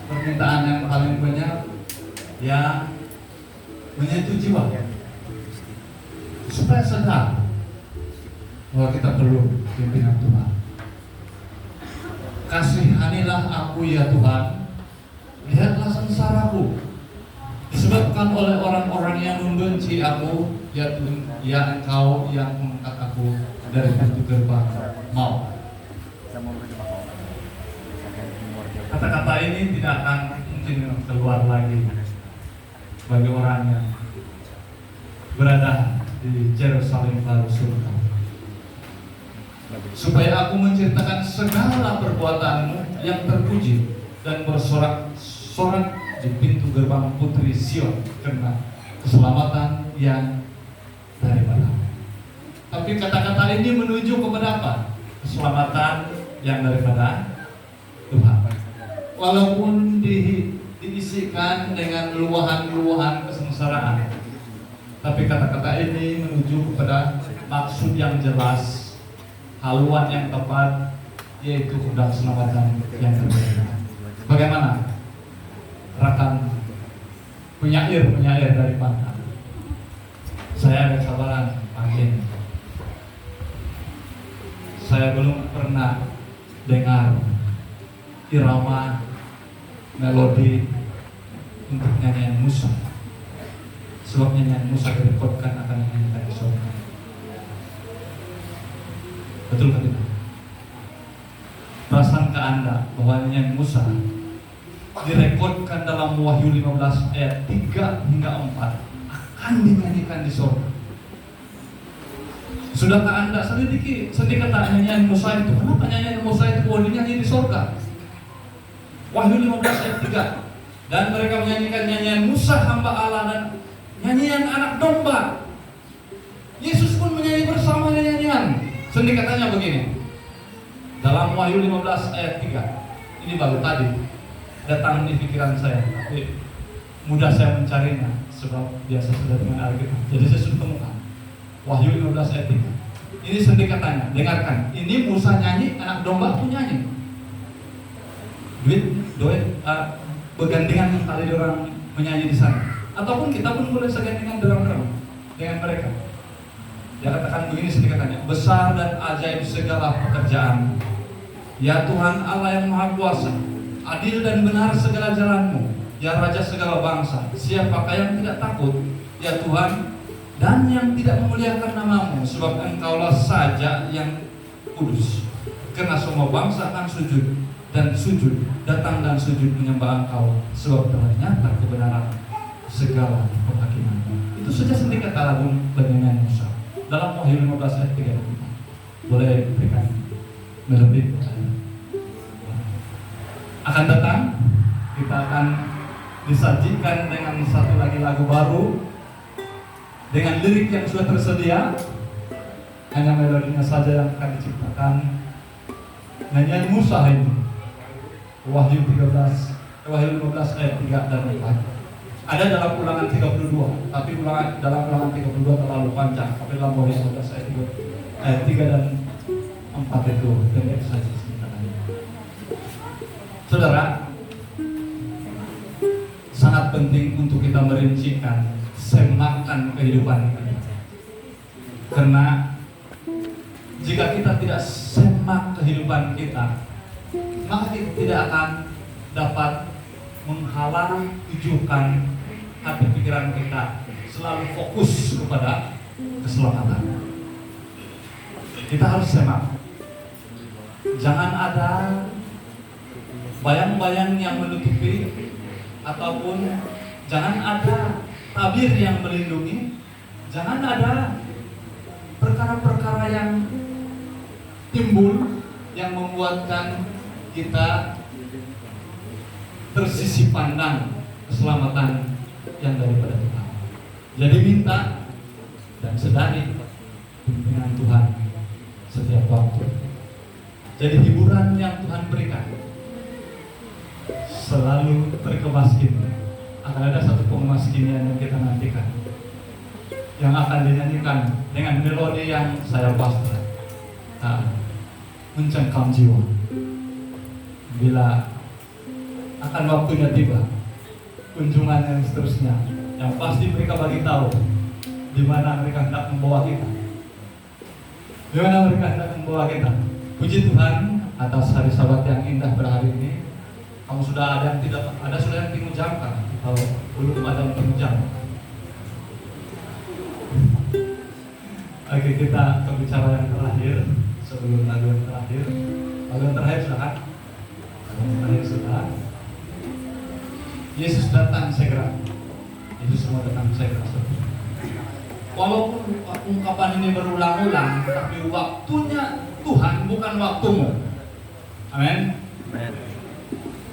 permintaan yang paling banyak ya menyentuh jiwa supaya sadar bahwa kita perlu pimpinan Tuhan. Kasihanilah aku ya Tuhan, lihatlah sengsaraku disebabkan oleh orang-orang yang membenci aku, ya Tuhan, ya Engkau yang mengangkat aku dari pintu gerbang maut. Kata-kata ini tidak akan mungkin keluar lagi bagi orang yang berada di Yerusalem baru surga. Supaya aku menceritakan segala perbuatanmu yang terpuji dan bersorak-sorak di pintu gerbang Putri Sion karena keselamatan yang daripadamu. Tapi kata-kata ini menuju kepada apa? Keselamatan yang daripada Tuhan. Walaupun diisikan dengan luahan-luahan kesengsaraan, tapi kata-kata ini menuju kepada maksud yang jelas, haluan yang tepat, yaitu kehendak keselamatan yang berbeda. Bagaimana rekan penyair dari Pantai? Saya ada kesabaran pagi ini. Saya belum pernah dengar irama melodi untuk nyanyian Musa. Sebab nyanyian Musa direkodkan akan dinyanyikan di surga. Betul kan tidak? Perasankah Anda bahwa nyanyian Musa direkodkan dalam Wahyu 15 ayat 3 hingga 4 akan dinyanyikan di surga? Sudahkah Anda selidiki sedikit nyanyian Musa itu? Kenapa nyanyian Musa itu dinyanyi di surga? Wahyu 15 ayat 3, dan mereka menyanyikan nyanyian Musa hamba Allah dan nyanyian anak domba. Yesus pun menyanyi bersama nyanyian. Sendi katanya begini dalam Wahyu 15 ayat 3. Ini baru tadi datang di pikiran saya, tapi mudah saya mencarinya sebab biasa sudah dengan Alkitab. Jadi saya sudah temukan Wahyu 15 ayat 3. Ini sendi katanya, dengarkan. Ini Musa nyanyi, anak domba pun nyanyi. Bergandengan kali orang menyanyi di sana. Ataupun kita pun boleh segandengan dengan mereka. Dia katakan begini sendi katanya, besar dan ajaib segala pekerjaan, ya Tuhan Allah yang Maha Kuasa, adil dan benar segala jalanmu, ya Raja segala bangsa. Siapakah yang tidak takut, ya Tuhan, dan yang tidak memuliakan namamu, sebab Engkaulah saja yang kudus. Karena semua bangsa akan sujud dan sujud, datang dan sujud menyembah Engkau, sebab telah nyata kebenaran segala penghakiman. Itu saja sendi kata lagu nyanyian Musa dalam Wahyu 15 ayat 3. Boleh berikan melebih. Akan datang kita akan disajikan dengan satu lagi lagu baru dengan lirik yang sudah tersedia, hanya melodinya saja yang akan diciptakan. Nyanyian Musa ini Wahyu 15 ayat 3 dan 4. Ada dalam Ulangan 32, tapi dalam Ulangan 32 terlalu panjang. Tapi dalam Wahyu 15 ayat 3 dan 4 itu pendek saja sebenarnya. Saudara, sangat penting untuk kita merincikan semakan kehidupan kita. Karena jika kita tidak semak kehidupan kita, maka kita tidak akan dapat menghalang tujukan hati pikiran kita selalu fokus kepada keselamatan. Kita harus semak. Jangan ada bayang-bayang yang menutupi, ataupun jangan ada tabir yang melindungi. Jangan ada perkara-perkara yang timbul yang membuatkan kita tersisih pandang keselamatan yang daripada Tuhan. Jadi minta dan sedari pimpinan Tuhan setiap waktu. Jadi hiburan yang Tuhan berikan selalu terkemaskin. Akan ada satu pengemaskinian yang kita nantikan, yang akan dinyanyikan dengan melodi yang saya pasti mencengkam jiwa. Bila akan waktunya tiba, kunjungan yang seterusnya, yang pasti mereka bagi tahu di mana mereka hendak membawa kita. Di mana mereka hendak membawa kita. Puji Tuhan atas hari Sabat yang indah pada hari ini. Kamu sudah ada yang tidak ada, sudah yang timur jam kan? Kalau belum ada yang timur jam. Oke, kita berbicara yang terakhir sebelum lagu yang terakhir. Lagu yang terakhir sudah kan? Lagu yang terakhir sudah. Yesus datang segera. Yesus semua datang segera. Walaupun ungkapan ini berulang-ulang, tapi waktunya Tuhan bukan waktumu. Amin.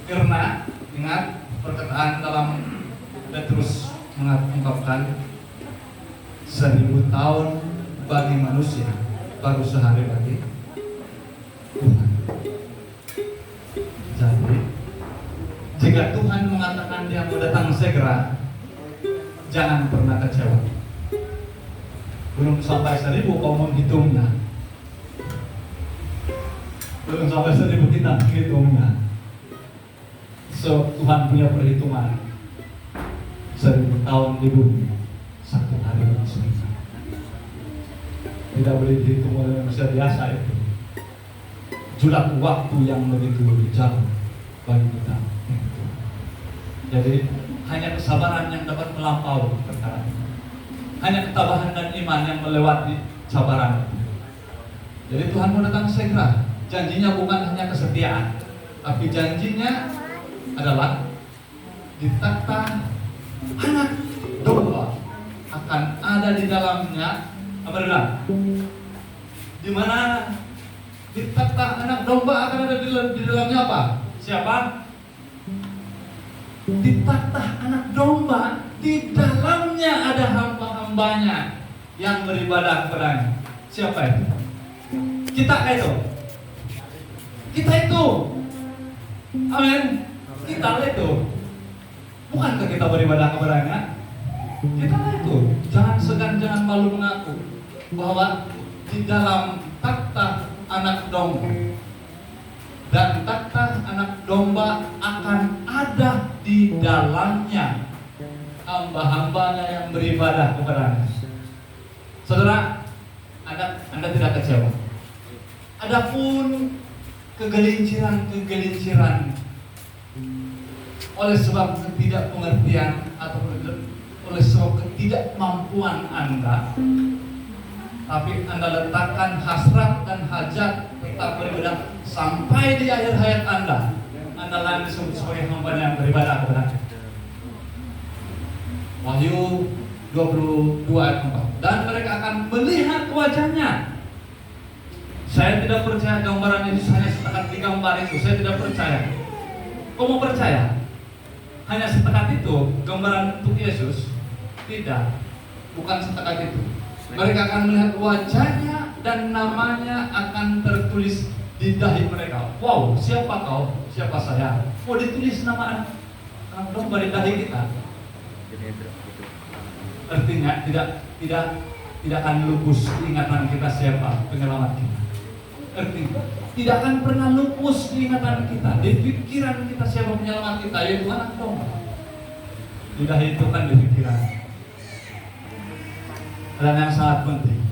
Karena ingat perkataan dalam Petrus mengungkapkan 1000 tahun bagi manusia baru sehari bagi Tuhan. Jadi jika Tuhan mengatakan Dia mau datang segera, jangan pernah kecewa. Belum sampai 1000 kau menghitungnya. Belum sampai 1000 kita menghitungnya. So Tuhan punya perhitungan 1000 tahun di bumi, 1 hari seminggu. Tidak boleh dihitung oleh manusia biasa itu. Julat waktu yang begitu jauh bagi kita. Jadi hanya kesabaran yang dapat melampaui perkara ini. Hanya ketabahan dan iman yang melewati cabaran. Jadi Tuhan mau datang segera. Janjinya bukan hanya kesetiaan, tapi janjinya adalah ditata anak domba akan ada di dalamnya. Apa bilang? Di mana ditata anak domba akan ada di dalamnya apa? Siapa? Ditata anak domba, di dalamnya ada hamba-hambanya yang beribadah kepadanya. Siapa itu? Kita itu. Kita itu. Amin. Kita itu. Bukankah kita beribadah kepadanya? Kita itu. Jangan segan, jangan malu mengaku bahwa di dalam takhta anak domba dan takhta anak domba akan ada di dalamnya hamba-hambanya yang beribadah kepadanya. Saudara, Anda tidak kecewa. Adapun kegelinciran oleh sebab ketidakpengertian atau oleh sebab ketidakmampuan Anda, tapi Anda letakkan hasrat dan hajat tetap beribadah sampai di akhir hayat Anda lain disebut sebagai hamba yang beribadah kepada Allah. Wahyu 22 ayat 4. Dan mereka akan melihat wajahnya. Saya tidak percaya gambaran Yesus hanya setakat digambar itu. Saya tidak percaya. Kau mau percaya? Hanya setakat itu gambaran untuk Yesus? Tidak. Bukan setakat itu. Mereka akan melihat wajahnya dan namanya akan tertulis di dahi mereka. Wow, siapa kau? Siapa saya? Mau ditulis nama anak domba di dahi kita. Artinya tidak akan lupus ingatan kita siapa penyelamat kita. Artinya tidak akan pernah lupus ingatan kita, di pikiran kita siapa penyelamat kita, yaitu anak domba. Tidak itu kan di pikiran. Dan yang sangat penting,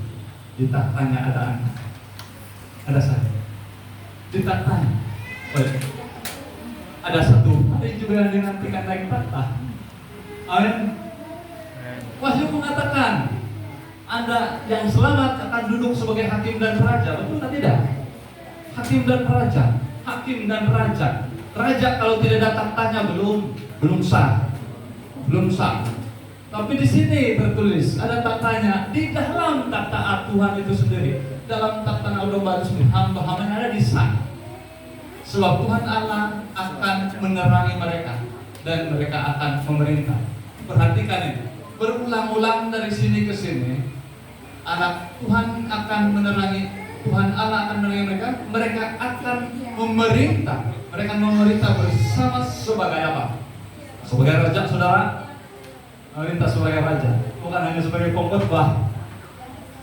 di tahtanya ada anak, ada saya. Di tahtanya, ada satu hari juga yang dinantikan naik tahta. Amin. Wahyu mengatakan Anda yang selamat akan duduk sebagai hakim dan raja. Betul atau tidak? Hakim dan raja. Hakim dan raja. Raja kalau tidak ada tahtanya belum sah. Belum sah. Tapi di sini tertulis ada tahtanya di dalam takhta Tuhan itu sendiri. Dalam takhta domba itu sendiri hamba-hamba yang ada di sana. Sebab Tuhan Allah akan menerangi mereka dan mereka akan memerintah. Perhatikan ini. Berulang-ulang dari sini ke sini, anak Tuhan akan menerangi, Tuhan Allah akan menerangi mereka. Mereka akan memerintah. Mereka memerintah bersama sebagai apa? Sebagai raja, saudara. Memerintah sebagai raja, bukan hanya sebagai pengkhotbah,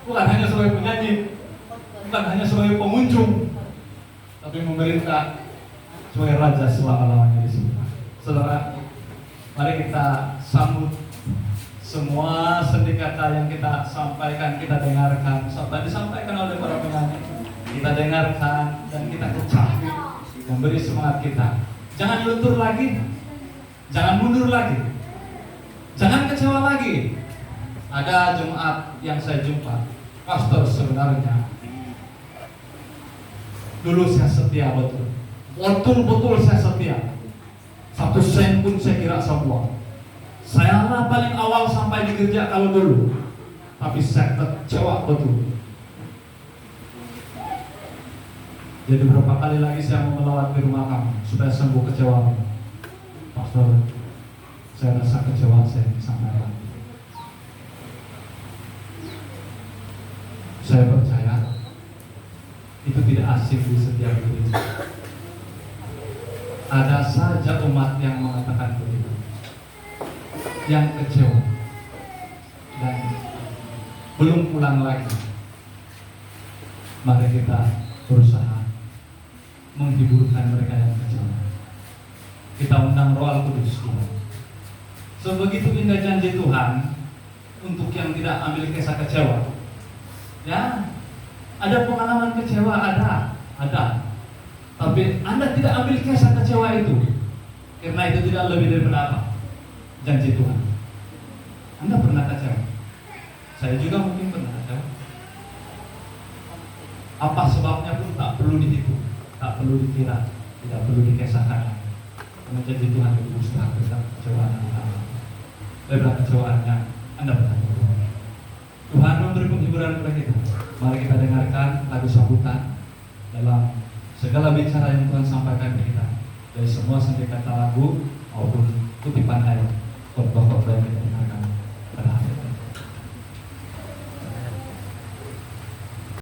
bukan hanya sebagai penyanyi, bukan hanya sebagai pengunjung, tapi memerintah sebagai raja selama-lamanya di sini. Mari kita sambut semua sendi kata yang kita sampaikan, kita dengarkan, sampai disampaikan oleh para penyanyi. Kita dengarkan dan kita kecapi, memberi semangat kita. Jangan luntur lagi, jangan mundur lagi, jangan kecewa lagi. Ada Jumat yang saya jumpa, pastor sebenarnya dulu saya setia betul saya setia. 1 sen pun saya kira semua. Saya lah paling awal sampai di gereja kalau dulu, tapi saya kecewa betul. Jadi berapa kali lagi saya mau melawat ke rumah kamu supaya sembuh kecewa. Pastor, saya rasa kecewa saya disampaikan. Saya percaya itu tidak asing di setiap gereja. Ada saja umat yang mengatakan begitu, yang kecewa dan belum pulang lagi. Mari kita berusaha menghiburkan mereka yang kecewa. Kita undang Roh Al-Kudus Tuhan. Sebegitu indah janji Tuhan untuk yang tidak ambil kisah kecewa. Ya, ada pengalaman kecewa, ada. Tapi Anda tidak ambil kisah kecewa itu, karena itu tidak lebih daripada apa? Janji Tuhan. Anda pernah kecewa? Saya juga mungkin pernah kecewa. Apa sebabnya pun tak perlu dihitung, tak perlu dikira, tidak perlu dikisahkan. Karena janji Tuhan itu mustahil kekecewaan Anda. Daripada kecewaannya Anda pernah kecewa. Tuhan memberi penghiburan kepada kita. Mari kita dengarkan lagu sambutan dalam segala bicara yang Tuhan sampaikan ke kita, dari semua sendi kata lagu maupun kutipan ayat khotbah-khotbah yang kita dengarkan.